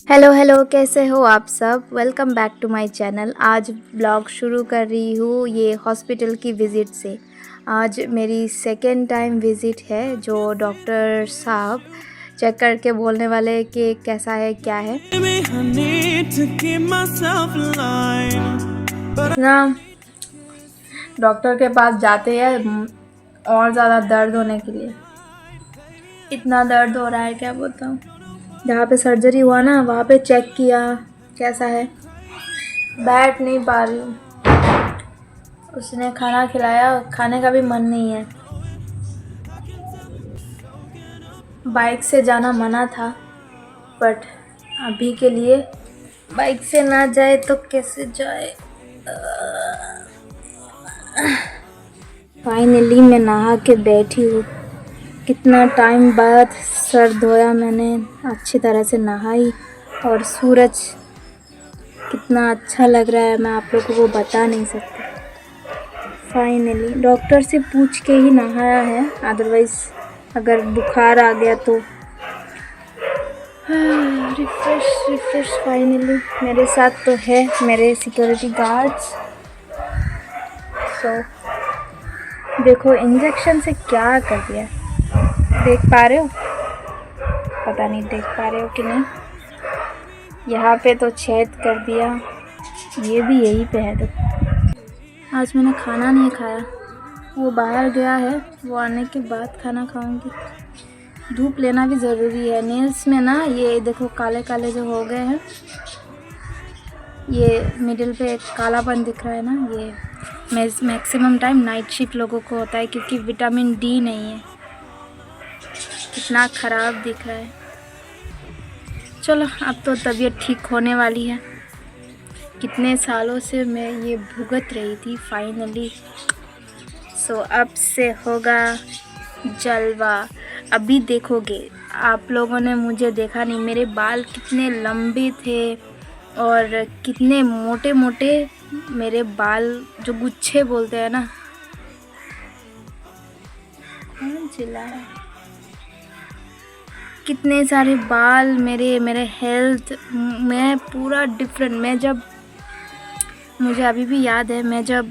Hello hello, कैसे हो आप सब। Welcome back to my channel. आज ब्लॉग शुरू कर रही हूँ ये हॉस्पिटल की विज़िट से। आज मेरी सेकेंड टाइम विज़िट है, जो डॉक्टर साहब चेक करके बोलने वाले कि कैसा है क्या है ना। डॉक्टर के पास जाते हैं और ज़्यादा दर्द होने के लिए। इतना दर्द हो रहा है क्या बताऊँ। जहाँ पे सर्जरी हुआ ना, वहाँ पे चेक किया कैसा है। बैठ नहीं पा रही हूँ। उसने खाना खिलाया, खाने का भी मन नहीं है। बाइक से जाना मना था, बट अभी के लिए बाइक से ना जाए तो कैसे जाए। फाइनली मैं नहा के बैठी हूँ। कितना टाइम बाद सर धोया मैंने, अच्छी तरह से नहाई। और सूरज कितना अच्छा लग रहा है, मैं आप लोगों को बता नहीं सकती। फाइनली डॉक्टर से पूछ के ही नहाया है, अदरवाइज़ अगर बुखार आ गया तो रिफ्रेश। फाइनली मेरे साथ तो है मेरे सिक्योरिटी गार्ड्स। सो देखो इंजेक्शन से क्या कर दिया, देख पा रहे हो? पता नहीं देख पा रहे हो कि नहीं। यहाँ पे तो छेद कर दिया, ये भी यहीं पे है। देखो आज मैंने खाना नहीं खाया, वो बाहर गया है, वो आने के बाद खाना खाऊंगी। धूप लेना भी ज़रूरी है। नेल्स में ना ये देखो काले काले जो हो गए हैं, ये मिडिल पे एक कालापन दिख रहा है ना, ये मैक्सिमम टाइम नाइट शिफ्ट लोगों को होता है, क्योंकि विटामिन डी नहीं है। कितना ख़राब दिख रहा है। चलो अब तो तबीयत ठीक होने वाली है। कितने सालों से मैं ये भुगत रही थी फाइनली। सो अब से होगा जलवा। अभी देखोगे, आप लोगों ने मुझे देखा नहीं, मेरे बाल कितने लंबे थे और कितने मोटे मोटे मेरे बाल, जो गुच्छे बोलते हैं ना। कौन चिल्ला रहा है? कितने सारे बाल मेरे हेल्थ में पूरा डिफरेंट। मैं जब, मुझे अभी भी याद है, मैं जब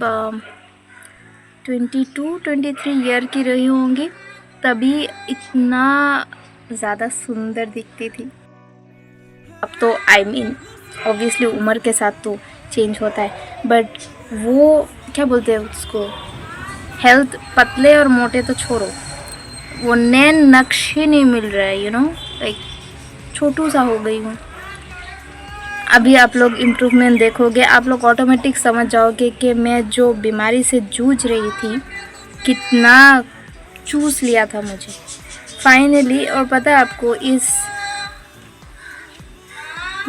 22-23 ईयर की रही होंगी, तभी इतना ज़्यादा सुंदर दिखती थी। अब तो ऑब्वियसली उम्र के साथ तो चेंज होता है, बट वो क्या बोलते हैं उसको, हेल्थ, पतले और मोटे तो छोड़ो, वो नए नक्शे नहीं मिल रहा है, लाइक छोटू सा हो गई हूँ। अभी आप लोग इम्प्रूवमेंट देखोगे, आप लोग ऑटोमेटिक समझ जाओगे कि मैं जो बीमारी से जूझ रही थी, कितना चूस लिया था मुझे फाइनली। और पता है आपको, इस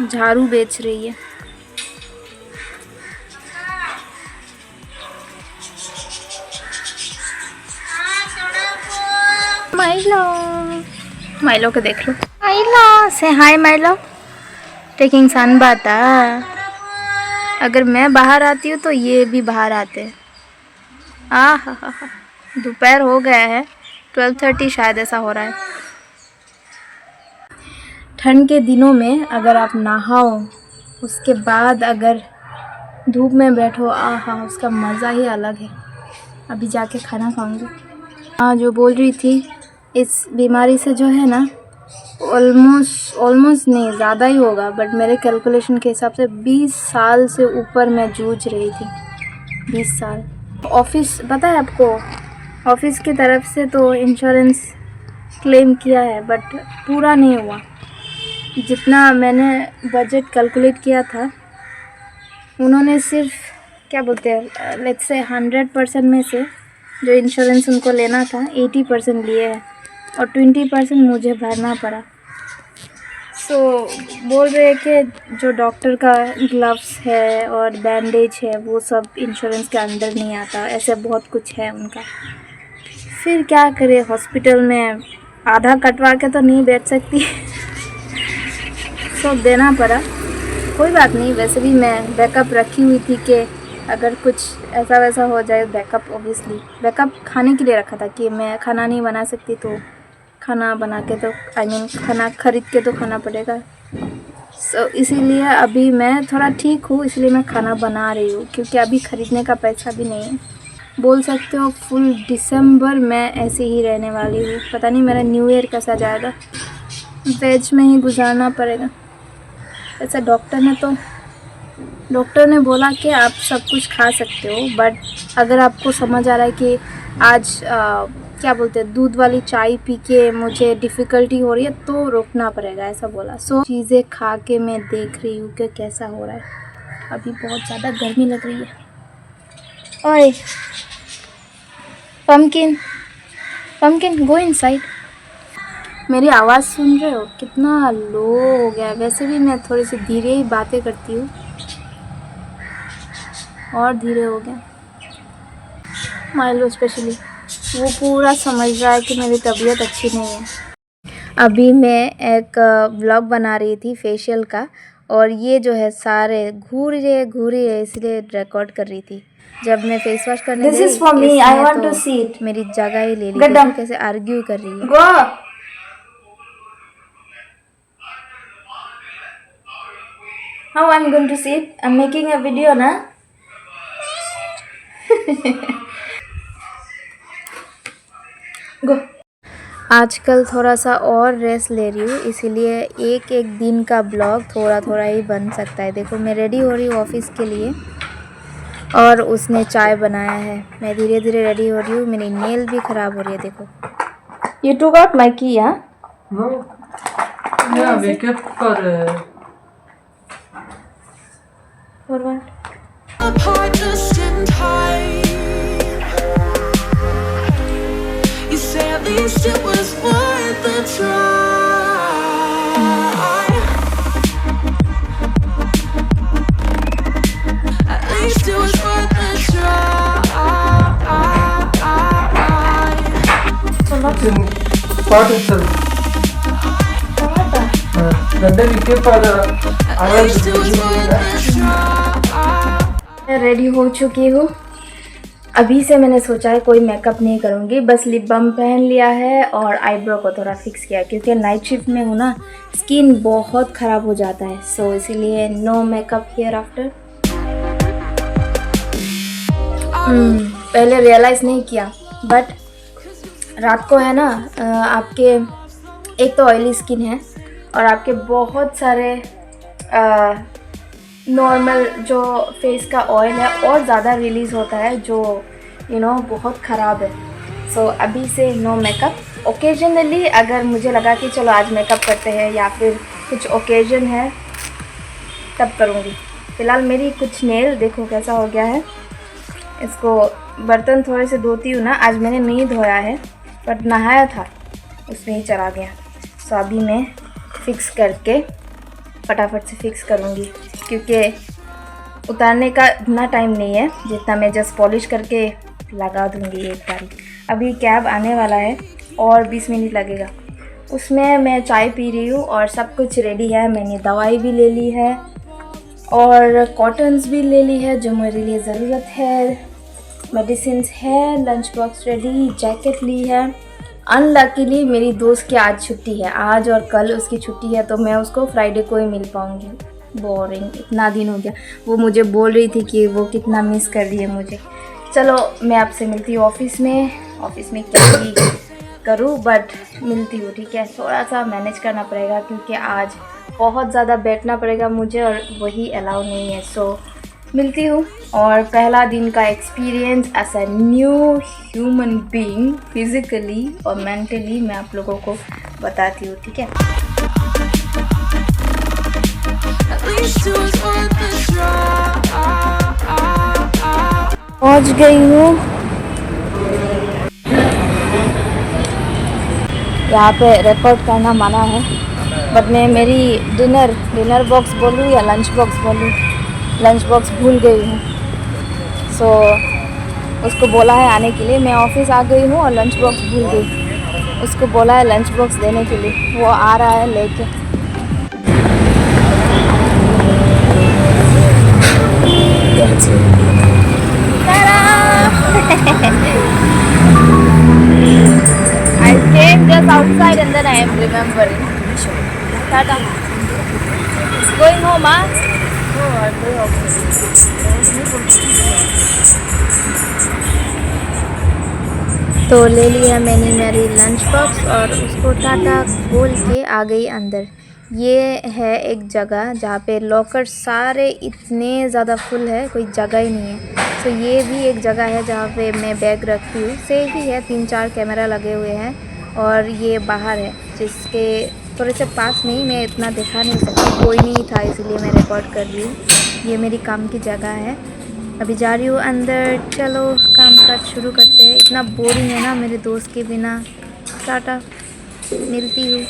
झाड़ू बेच रही है। माइलो को देख लो। माइलो से हाय। माइलो टेकिंग सन बाता। अगर मैं बाहर आती हूँ तो ये भी बाहर आते हैं। हा, दोपहर हो गया है, 12:30 शायद, ऐसा हो रहा है। ठंड के दिनों में अगर आप नहाओ, उसके बाद अगर धूप में बैठो, उसका मज़ा ही अलग है। अभी जाके खाना खाऊंगी। हाँ, जो बोल रही थी, इस बीमारी से जो है ना, ऑलमोस्ट नहीं, ज़्यादा ही होगा, बट मेरे कैलकुलेशन के हिसाब से 20 साल से ऊपर मैं जूझ रही थी। 20 साल। ऑफिस, पता है आपको, ऑफिस की तरफ से तो इंश्योरेंस क्लेम किया है, बट पूरा नहीं हुआ। जितना मैंने बजट कैलकुलेट किया था, उन्होंने सिर्फ, क्या बोलते हैं, लेट्स से 100% में से जो इंश्योरेंस उनको लेना था, 80% लिए है, और 20% मुझे भरना पड़ा। सो बोल रहे हैं कि जो डॉक्टर का ग्लव्स है और बैंडेज है, वो सब इंश्योरेंस के अंदर नहीं आता। ऐसे बहुत कुछ है उनका। फिर क्या करे, हॉस्पिटल में आधा कटवा के तो नहीं बैठ सकती। सब देना पड़ा। कोई बात नहीं, वैसे भी मैं बैकअप रखी हुई थी कि अगर कुछ ऐसा वैसा हो जाए, बैकअप, ऑब्वियसली बैकअप खाने के लिए रखा था कि मैं खाना नहीं बना सकती, तो खाना बना के तो, खाना खरीद के तो खाना पड़ेगा। इसीलिए अभी मैं थोड़ा ठीक हूँ, इसलिए मैं खाना बना रही हूँ, क्योंकि अभी ख़रीदने का पैसा भी नहीं है। बोल सकते हो फुल दिसंबर मैं ऐसे ही रहने वाली हूँ। पता नहीं मेरा न्यू ईयर कैसा जाएगा, वेज में ही गुजारना पड़ेगा। ऐसा डॉक्टर ने बोला कि आप सब कुछ खा सकते हो, बट अगर आपको समझ आ रहा है कि आज क्या बोलते हैं, दूध वाली चाय पी के मुझे डिफ़िकल्टी हो रही है, तो रोकना पड़ेगा, ऐसा बोला। सो चीज़ें खा के मैं देख रही हूँ कि कैसा हो रहा है। अभी बहुत ज़्यादा गर्मी लग रही है। ओए पम्पकिन गो इनसाइड। मेरी आवाज़ सुन रहे हो कितना लो हो गया है। वैसे भी मैं थोड़ी सी धीरे ही बातें करती हूँ, और धीरे हो गया। माइलो स्पेशली वो पूरा समझ रहा है कि मेरी तबीयत अच्छी नहीं है। अभी मैं एक व्लॉग बना रही थी फेशियल का, और ये जो है सारे घूर रही है, इसलिए रिकॉर्ड कर रही थी। जब मैं फेस वॉश करने गई, This is for me. I want to see it. मेरी जगह ही ले ली। Get down. देखो कैसे आर्ग्यू कर रही है। Go. How I'm going to see it? I'm making a video, na? Go. आजकल थोड़ा सा और रेस्ट ले रही हूँ, इसीलिए एक एक दिन का ब्लॉग थोड़ा थोड़ा ही बन सकता है। देखो मैं रेडी हो रही हूँ ऑफिस के लिए, और उसने चाय बनाया है। मैं धीरे धीरे रेडी हो रही हूँ। मेरी नेल भी ख़राब हो रही है, देखो। You took out my key, huh? No. Yeah, we kept for For what? apart just in time. You say at least it was worth a try. At least it was worth a try. it's in pot itself. That day we kept for At least it was worth a try. मैं ready हो चुकी हूँ। अभी से मैंने सोचा है कोई मेकअप नहीं करूँगी, बस लिप बाम पहन लिया है और आईब्रो को थोड़ा फिक्स किया, क्योंकि नाइट शिफ्ट में हूँ ना, स्किन बहुत ख़राब हो जाता है। सो इसीलिए नो मेकअप हियर आफ्टर। पहले रियलाइज़ नहीं किया, बट रात को है ना, आपके एक तो ऑयली स्किन है, और आपके बहुत सारे नॉर्मल जो फेस का ऑयल है और ज़्यादा रिलीज़ होता है, जो बहुत ख़राब है। सो अभी से नो मेकअप। ओकेजनली अगर मुझे लगा कि चलो आज मेकअप करते हैं, या फिर कुछ ओकेजन है, तब करूँगी। फ़िलहाल मेरी कुछ नेल देखो कैसा हो गया है। इसको बर्तन थोड़े से धोती हूँ ना, आज मैंने नहीं धोया है, बट नहाया था, उसमें ही चला गया। सो अभी मैं फिक्स करके फटाफट से फिक्स करूँगी, क्योंकि उतारने का इतना टाइम नहीं है जितना मैं जस्ट पॉलिश करके लगा दूँगी एक बारी। अभी कैब आने वाला है और 20 मिनट लगेगा, उसमें मैं चाय पी रही हूँ और सब कुछ रेडी है। मैंने दवाई भी ले ली है और कॉटन्स भी ले ली है जो मेरे लिए ज़रूरत है, मेडिसिन्स है, लंच बॉक्स रेडी, जैकेट ली है। अनलकीली मेरी दोस्त की आज छुट्टी है, आज और कल उसकी छुट्टी है, तो मैं उसको फ्राइडे को ही मिल पाऊँगी। बोरिंग, इतना दिन हो गया। वो मुझे बोल रही थी कि वो कितना मिस कर रही है मुझे। चलो मैं आपसे मिलती हूँ ऑफिस में क्या ही करूँ, बट मिलती हूँ, ठीक है। थोड़ा सा मैनेज करना पड़ेगा, क्योंकि आज बहुत ज़्यादा बैठना पड़ेगा मुझे और वही अलाउ नहीं है। सो मिलती हूँ, और पहला दिन का experience as a new human being, physically और मेंटली, मैं आप लोगों को बताती हूँ, ठीक है। पहुँच गई हूँ। यहाँ पे रिकॉर्ड करना मना है, बट मैं मेरी डिनर बॉक्स बोलूँ या लंच बॉक्स बोलूँ, लंच बॉक्स भूल गई हूँ। सो उसको बोला है आने के लिए। मैं ऑफिस आ गई हूँ और लंच बॉक्स भूल गई। उसको बोला है लंच बॉक्स देने के लिए, वो आ रहा है लेके। I came just outside and then I am remembering. Tata. Going home, huh? No, I'm very तो ले लिया मैंने मेरी लंच बॉक्स और उसको टाटा बोल के आ गई अंदर। ये है एक जगह जहाँ पे लॉकर सारे इतने ज़्यादा फुल है, कोई जगह ही नहीं है। तो ये भी एक जगह है जहाँ पे मैं बैग रखती हूँ। सेफ ही है, 3-4 कैमरा लगे हुए हैं और ये बाहर है जिसके थोड़े से पास में ही, मैं इतना दिखा नहीं सकती, कोई नहीं था इसलिए मैं रिकॉर्ड कर रही हूँ। ये मेरी काम की जगह है। अभी जा रही हूँ अंदर, चलो काम काज शुरू करते हैं। इतना बोरिंग है ना मेरे दोस्त के बिना। टाटा, मिलती हूँ।